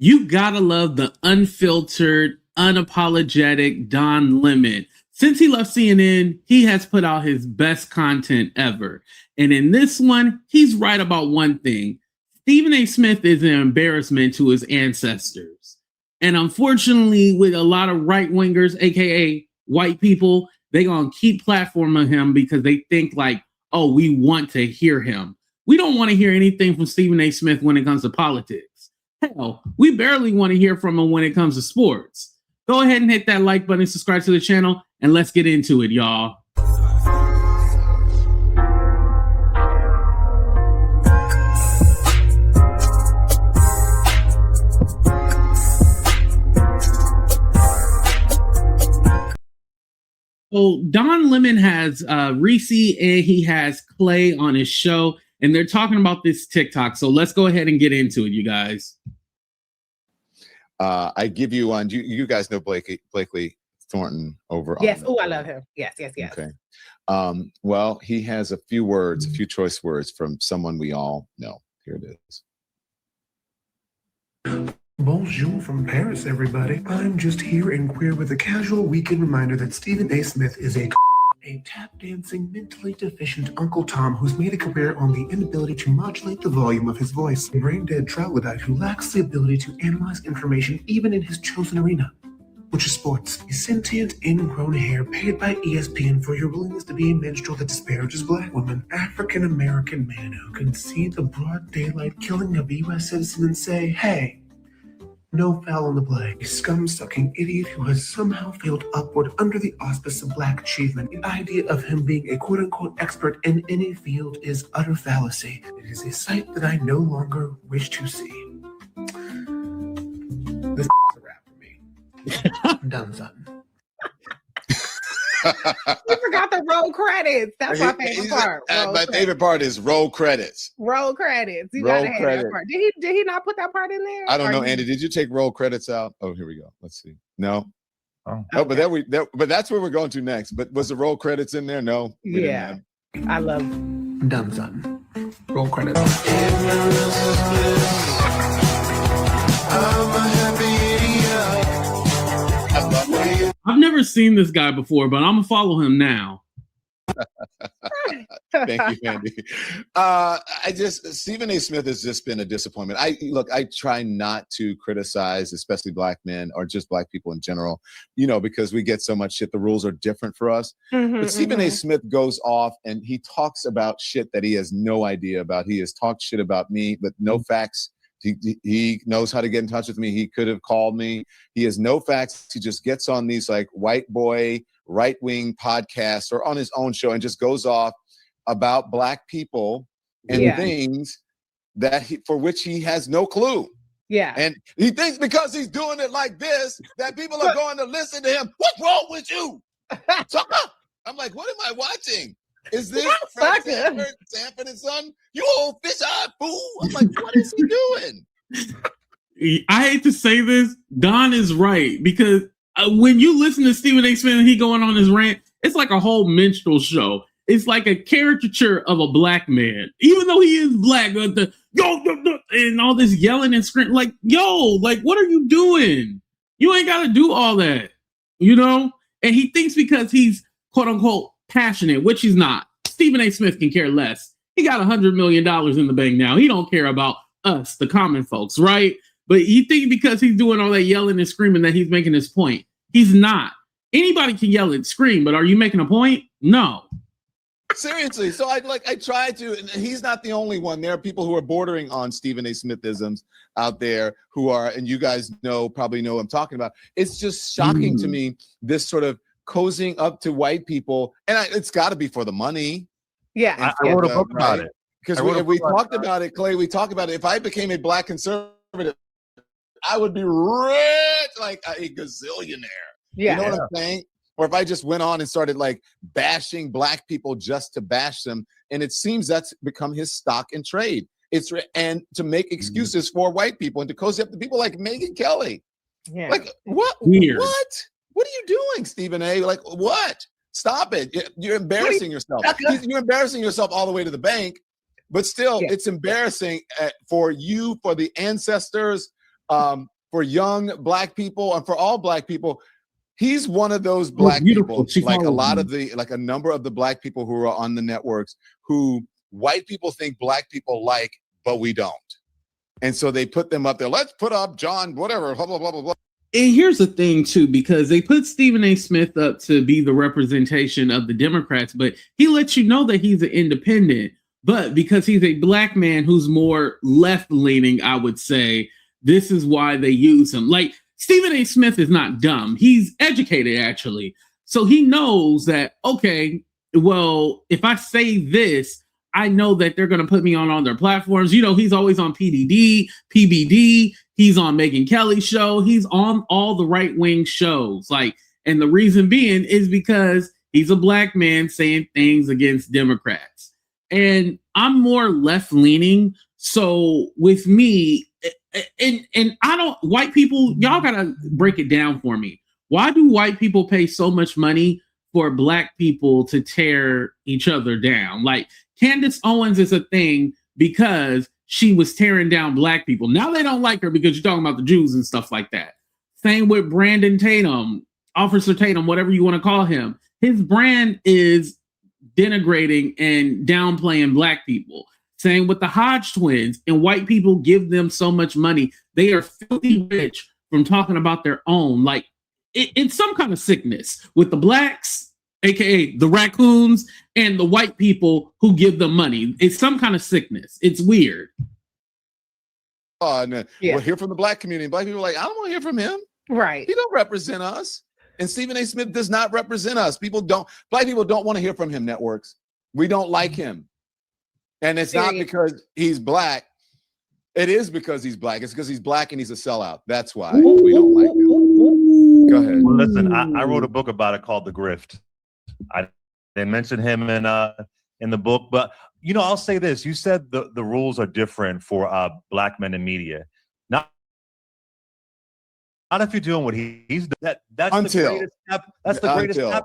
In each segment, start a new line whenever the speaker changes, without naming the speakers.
You gotta love the unfiltered, unapologetic Don Lemon. Since he left CNN, he has put out his best content ever. And in this one, he's right about one thing. Stephen A. Smith is an embarrassment to his ancestors. And unfortunately, with a lot of right-wingers, aka white people, they gonna keep platforming him because they think like, oh, we want to hear him. We don't want to hear anything from Stephen A. Smith when it comes to politics. Hell, we barely want to hear from him when it comes to sports. Go ahead and hit that like button, subscribe to the channel, and let's get into it, y'all. So Don Lemon has Reese and he has Clay on his show, and they're talking about this TikTok. So let's go ahead and get into it, you guys.
I give you one. You guys know Blakely Thornton over.
Yes. Oh, I love him. Yes.
Okay. Well, he has a few words, a few choice words from someone we all know. Here it is.
Bonjour from Paris, everybody. I'm just here in Queer with a casual weekend reminder that Stephen A. Smith is a tap-dancing, mentally deficient Uncle Tom who's made a career on the inability to modulate the volume of his voice. A brain-dead troglodyte who lacks the ability to analyze information even in his chosen arena, which is sports. A sentient, ingrown hair paid by ESPN for your willingness to be a minstrel that disparages black women. African-American man who can see the broad daylight killing of a U.S. citizen and say, hey, no foul on the play. A scum-sucking idiot who has somehow failed upward under the auspice of black achievement. The idea of him being a quote-unquote expert in any field is utter fallacy. It is a sight that I no longer wish to see. This is a wrap for me. Done, son.
You forgot the roll credits. That's my favorite part.
My favorite part is roll credits.
Roll credits. You
roll
gotta have that part. Did he not put that part in there?
I don't know, Andy. Did you take roll credits out? Oh, here we go. Let's see. No.
Oh,
okay. But that's where we're going to next. But was the roll credits in there? No.
Yeah. I love
Done, son. Roll credits.
I've never seen this guy before, but I'm gonna follow him now.
Thank you, Andy. Stephen A. Smith has just been a disappointment. I try not to criticize, especially black men or just black people in general, because we get so much shit. The rules are different for us. But Stephen A. Smith goes off and he talks about shit that he has no idea about. He has talked shit about me, but no facts. He knows how to get in touch with me. He could have called me. He has no facts. He just gets on these like white boy, right-wing podcasts or on his own show and just goes off about black people and things that for which he has no clue.
Yeah.
And he thinks because he's doing it like this, that people are going to listen to him. What's wrong with you? I'm like, what am I watching? Is this Sanford and Son? You old fish-eyed fool. I'm like, what is he doing?
I hate to say this, Don is right, because when you listen to Stephen A. Smith and he going on his rant, it's like a whole minstrel show. It's like a caricature of a black man, even though he is black. And all this yelling and screaming, like, what are you doing? You ain't got to do all that, And he thinks because he's quote unquote passionate, which he's not. Stephen A. Smith can care less. He got $100 million in the bank now. He don't care about us, the common folks, right? But he thinks because he's doing all that yelling and screaming that he's making his point. He's not. Anybody can yell and scream, but are you making a point? No.
Seriously. So I try to, and he's not the only one. There are people who are bordering on Stephen A. Smithisms out there who are, and you guys probably know what I'm talking about. It's just shocking to me, this sort of cozying up to white people, and it's got to be for the money.
Yeah,
I wrote a book about it.
Because we talked about it, Clay. We talked about it. If I became a black conservative, I would be rich, like a gazillionaire.
Yeah.
You know what I'm saying? Or if I just went on and started like bashing black people just to bash them, and it seems that's become his stock and trade. And to make excuses for white people and to cozy up to people like Megyn Kelly.
Yeah.
Like what?
Weird.
What are you doing, Stephen A? Like, what? Stop it. You're embarrassing yourself. You're embarrassing yourself all the way to the bank, but still, it's embarrassing for you, for the ancestors for young Black people and for all Black people. He's one of those Black people, like a number of the Black people who are on the networks who white people think Black people like, but we don't. And so they put them up there. Let's put up John, whatever, blah, blah, blah, blah, blah.
And here's the thing, too, because they put Stephen A. Smith up to be the representation of the Democrats, but he lets you know that he's an independent. But because he's a Black man who's more left-leaning, I would say, this is why they use him. Like, Stephen A. Smith is not dumb. He's educated, actually. So he knows that, okay, well, if I say this, I know that they're going to put me on all their platforms. You know, he's always on PDD, PBD. He's on Megyn Kelly's show. He's on all the right-wing shows. Like, and the reason being is because he's a Black man saying things against Democrats. And I'm more left-leaning. So with me, and I don't, white people, y'all gotta break it down for me. Why do white people pay so much money for Black people to tear each other down? Like, Candace Owens is a thing because she was tearing down Black people. Now they don't like her because you're talking about the Jews and stuff like that. Same with Brandon Tatum, Officer Tatum, whatever you want to call him. His brand is denigrating and downplaying Black people. Same with the Hodge twins, and white people give them so much money. They are filthy rich from talking about their own. Like, it's some kind of sickness with the Blacks, aka the raccoons, and the white people who give them money. It's some kind of sickness. It's weird.
And we'll hear from the Black community. Black people are like, I don't want to hear from him.
Right.
He don't represent us. And Stephen A. Smith does not represent us. Black people don't want to hear from him, networks. We don't like him. And it's not because he's Black. It is because he's Black. It's because he's Black and he's a sellout. That's why we don't like him. Go ahead.
Well, listen, I wrote a book about it called The Grift. They mentioned him in the book, but you know, I'll say this: you said the rules are different for Black men in media. Not if you're doing what he's doing. That's
until
the greatest step. That's the greatest step.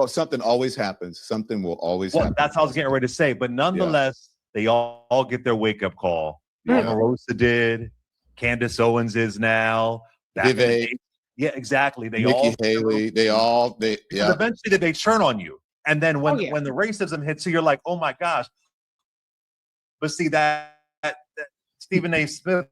Something always happens. Something will always happen.
That's how I was getting ready to say. But nonetheless, they all get their wake up call. Omarosa did. Candace Owens is now. Yeah, exactly. They
Nikki
all
Haley.
Eventually, they turn on you, and then when the racism hits you, you're like, oh my gosh. But see that Stephen A. Smith,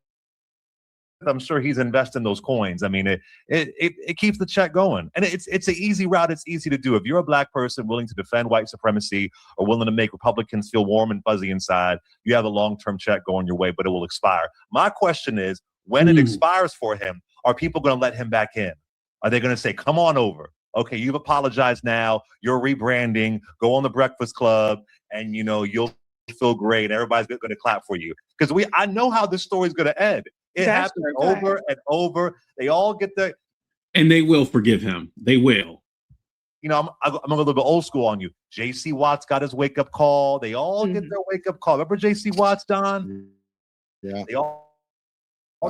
I'm sure he's investing those coins. I mean, it keeps the check going, and it's an easy route. It's easy to do. If you're a Black person willing to defend white supremacy or willing to make Republicans feel warm and fuzzy inside, you have a long-term check going your way, but it will expire. My question is, when it expires for him, are people going to let him back in? Are they going to say, come on over? Okay, you've apologized now. You're rebranding. Go on the Breakfast Club, and you'll feel great. Everybody's going to clap for you because I know how this story is going to end. It happens over and over. They all get
and they will forgive him. They will.
I'm a little bit old school on you. J.C. Watts got his wake up call. They all get their wake up call. Remember J.C. Watts, Don?
Yeah.
They all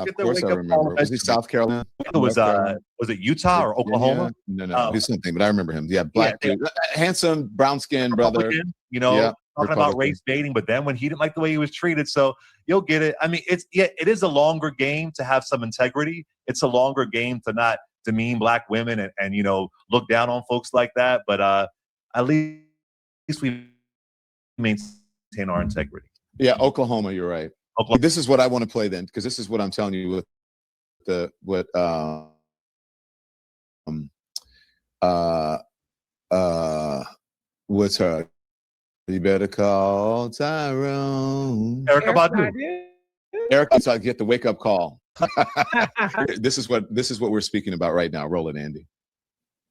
get their
wake up call. Was he South Carolina?
Was it Utah or Oklahoma?
No, he's something, but I remember him. Yeah, Black dude, handsome, brown skinned brother.
Talking about race baiting, but then when he didn't like the way he was treated, so you'll get it. I mean, it is a longer game to have some integrity. It's a longer game to not demean Black women and look down on folks like that. But at least we maintain our integrity.
Yeah, Oklahoma, you're right. Oklahoma. This is what I want to play then, because this is what I'm telling you with what's her? You better call Tyrone.
Erykah Badu.
Erykah, so I get the wake up call. This is what we're speaking about right now. Roll it, Andy.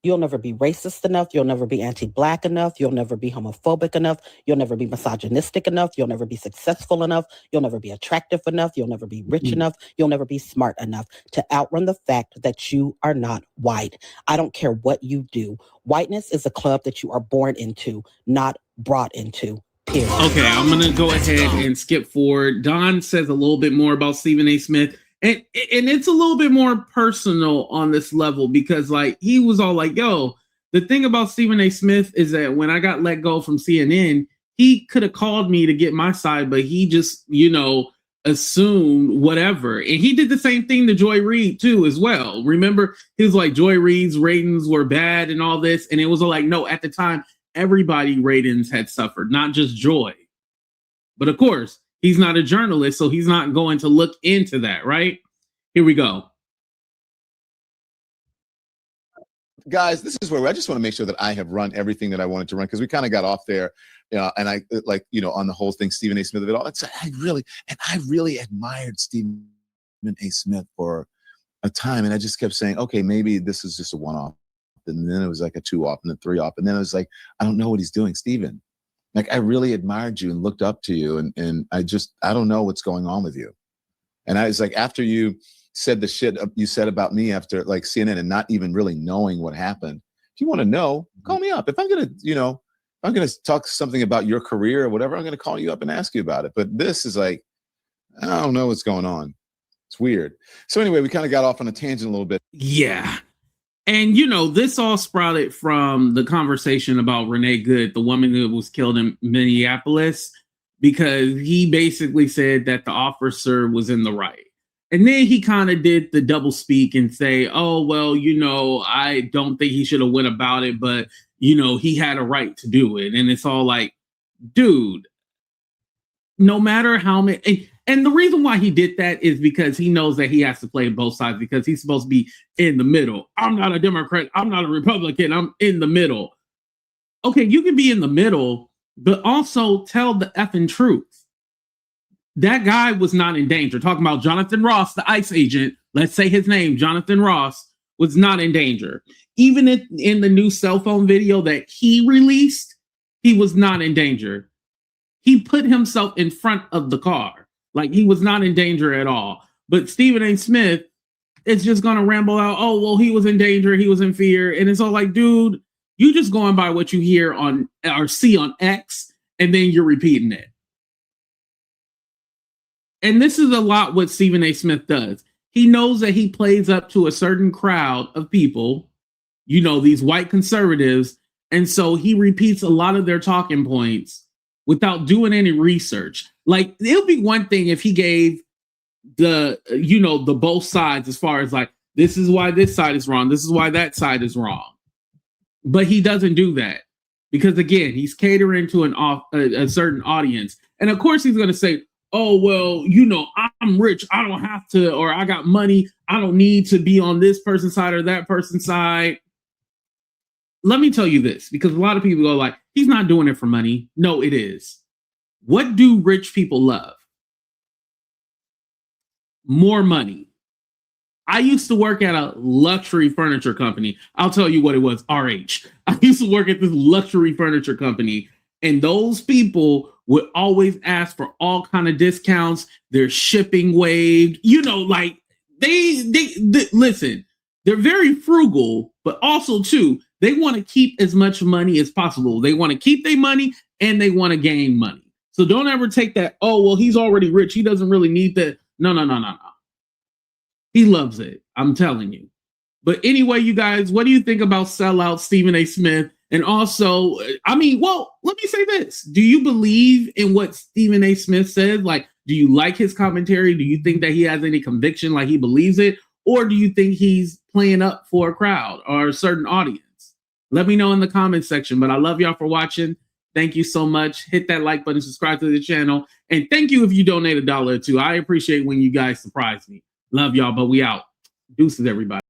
You'll never be racist enough. You'll never be anti-Black enough. You'll never be homophobic enough. You'll never be misogynistic enough. You'll never be successful enough. You'll never be attractive enough. You'll never be rich enough. You'll never be smart enough to outrun the fact that you are not white. I don't care what you do. Whiteness is a club that you are born into, not brought into. Period.
Okay, I'm going to go ahead and skip forward. Don says a little bit more about Stephen A. Smith. And it's a little bit more personal on this level because, like, he was all like, yo, the thing about Stephen A. Smith is that when I got let go from CNN, he could have called me to get my side, but he just, assumed whatever. And he did the same thing to Joy Reid too as well. Remember, he was like, Joy Reid's ratings were bad and all this. And it was like, no, at the time, everybody ratings had suffered, not just Joy. But of course, he's not a journalist, so he's not going to look into that, right? Here we go.
Guys, this is where I just want to make sure that I have run everything that I wanted to run, because we kind of got off there, and I like, on the whole thing, Stephen A. Smith of it all. I really admired Stephen A. Smith for a time, and I just kept saying, okay, maybe this is just a one-off, and then it was like a two-off, and then three-off, and then it was like, I don't know what he's doing, Stephen. Like, I really admired you and looked up to you, and I don't know what's going on with you. And I was like, after you said the shit you said about me after like CNN and not even really knowing what happened, if you want to know, call me up. If I'm gonna, if I'm gonna talk something about your career or whatever, I'm gonna call you up and ask you about it. But this is like, I don't know what's going on. It's weird. So anyway, we kind of got off on a tangent a little bit.
Yeah. And, this all sprouted from the conversation about Renee Good, the woman who was killed in Minneapolis, because he basically said that the officer was in the right. And then he kind of did the double speak and say, oh, well, I don't think he should have went about it, but, he had a right to do it. And it's all like, dude, no matter how many. And the reason why he did that is because he knows that he has to play both sides, because he's supposed to be in the middle. I'm not a Democrat. I'm not a Republican. I'm in the middle. Okay, you can be in the middle, but also tell the effing truth. That guy was not in danger. Talking about Jonathan Ross, the ICE agent, let's say his name, Jonathan Ross, was not in danger. Even in the new cell phone video that he released, he was not in danger. He put himself in front of the car. Like, he was not in danger at all. But Stephen A. Smith is just going to ramble out, oh, well, he was in danger, he was in fear. And it's all like, dude, you just going by what you hear on or see on X, and then you're repeating it. And this is a lot what Stephen A. Smith does. He knows that he plays up to a certain crowd of people, these white conservatives. And so he repeats a lot of their talking points without doing any research. Like, it'll be one thing if he gave the both sides, as far as like, this is why this side is wrong, this is why that side is wrong. But he doesn't do that because, again, he's catering to a certain audience. And of course he's going to say, oh, well, I'm rich, I don't have to, or I got money, I don't need to be on this person's side or that person's side. Let me tell you this, because a lot of people go like, he's not doing it for money. No, it is. What do rich people love? More money. I used to work at a luxury furniture company. I'll tell you what it was, RH. I used to work at this luxury furniture company, and those people would always ask for all kind of discounts. Their shipping waived. Like they listen. They're very frugal, but also too, they want to keep as much money as possible. They want to keep their money and they want to gain money. So don't ever take that, oh, well, he's already rich, he doesn't really need that. No. He loves it. I'm telling you. But anyway, you guys, what do you think about Sellout, Stephen A. Smith? And also, let me say this. Do you believe in what Stephen A. Smith said? Like, do you like his commentary? Do you think that he has any conviction, like he believes it? Or do you think he's playing up for a crowd or a certain audience? Let me know in the comments section. But I love y'all for watching. Thank you so much. Hit that like button, subscribe to the channel. And thank you if you donate $1 or $2. I appreciate when you guys surprise me. Love y'all, but we out. Deuces, everybody.